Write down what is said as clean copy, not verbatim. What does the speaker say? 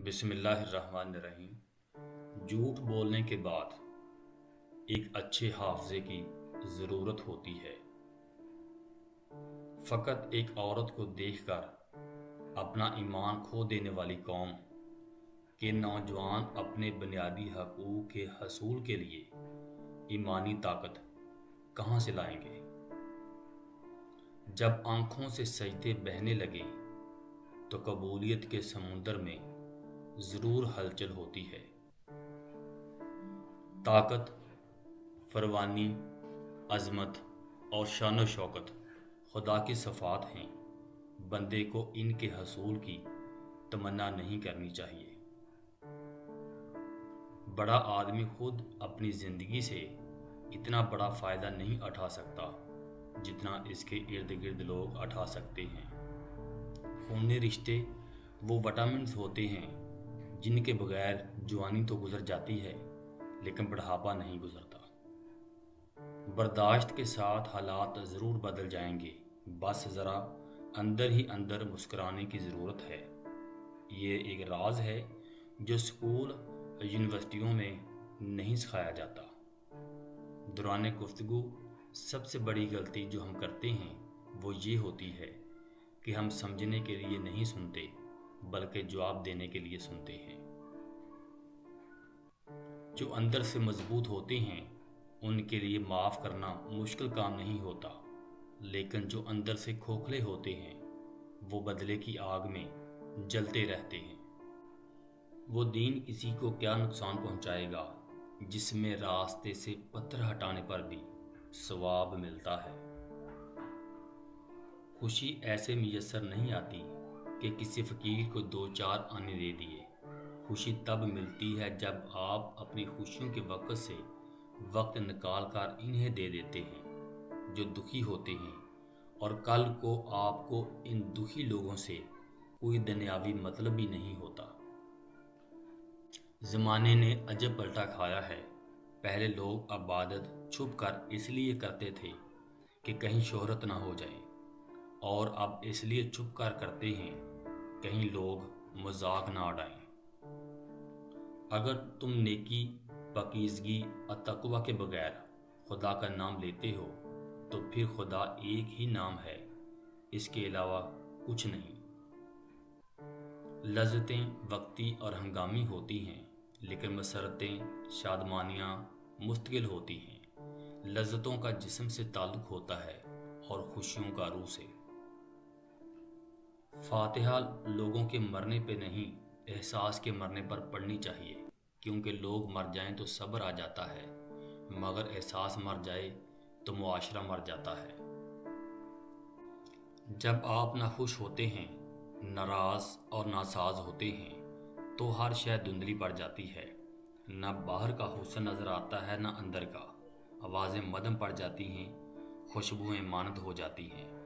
बिस्मिल्लाहिर्रहमानिर्रहीम। झूठ बोलने के बाद एक अच्छे हाफ़िज़े की ज़रूरत होती है। फ़कत एक औरत को देखकर अपना ईमान खो देने वाली कौम के नौजवान अपने बुनियादी हकूक़ के हसूल के लिए ईमानी ताकत कहाँ से लाएंगे? जब आँखों से सजदे बहने लगें तो कबूलियत के समुंदर में ज़रूर हलचल होती है। ताकत, फरवानी, अज़मत और शान शौकत खुदा की सफ़ात हैं। बंदे को इनके हसूल की तमन्ना नहीं करनी चाहिए। बड़ा आदमी खुद अपनी ज़िंदगी से इतना बड़ा फ़ायदा नहीं उठा सकता जितना इसके इर्द गिर्द लोग उठा सकते हैं। खूनी रिश्ते वो विटामिन्स होते हैं जिनके बगैर जवानी तो गुजर जाती है लेकिन बुढ़ापा नहीं गुजरता। बर्दाश्त के साथ हालात ज़रूर बदल जाएंगे, बस ज़रा अंदर ही अंदर मुस्कुराने की ज़रूरत है। ये एक राज है जो स्कूल यूनिवर्सिटियों में नहीं सिखाया जाता। दौरान गुफ्तगू सबसे बड़ी गलती जो हम करते हैं वो ये होती है कि हम समझने के लिए नहीं सुनते बल्कि जवाब देने के लिए सुनते हैं। जो अंदर से मजबूत होते हैं उनके लिए माफ़ करना मुश्किल काम नहीं होता, लेकिन जो अंदर से खोखले होते हैं वो बदले की आग में जलते रहते हैं। वो दीन किसी को क्या नुकसान पहुंचाएगा जिसमें रास्ते से पत्थर हटाने पर भी सवाब मिलता है। खुशी ऐसे मुयस्सर नहीं आती कि किसी फ़कीर को दो चार आने दे दिए। खुशी तब मिलती है जब आप अपनी खुशियों के वक्त से वक्त निकाल कर इन्हें दे देते हैं जो दुखी होते हैं, और कल को आपको इन दुखी लोगों से कोई दुनियावी मतलब भी नहीं होता। ज़माने ने अजब पलटा खाया है। पहले लोग इबादत छुप कर इसलिए करते थे कि कहीं शोहरत ना हो जाए, और अब इसलिए छुप कर करते हैं कहीं लोग मजाक ना उड़ाएं। अगर तुम नेकी, पाकीज़गी और तकवा के बगैर खुदा का नाम लेते हो तो फिर खुदा एक ही नाम है, इसके अलावा कुछ नहीं। लज़्ज़तें वक्ती और हंगामी होती हैं लेकिन मसरतें, शादमानियाँ मुस्तकिल होती हैं। लज़्ज़तों का जिस्म से ताल्लुक़ होता है और खुशियों का रूह से। फातिहा लोगों के मरने पे नहीं, एहसास के मरने पर पढ़नी चाहिए, क्योंकि लोग मर जाएं तो सब्र आ जाता है, मगर एहसास मर जाए तो मुआशरा मर जाता है। जब आप नाखुश होते हैं, नाराज़ और नासाज होते हैं तो हर शय धुंधली पड़ जाती है। न बाहर का हुस्न नज़र आता है न अंदर का। आवाज़ें मदम पड़ जाती हैं, खुशबुएं मानद हो जाती हैं।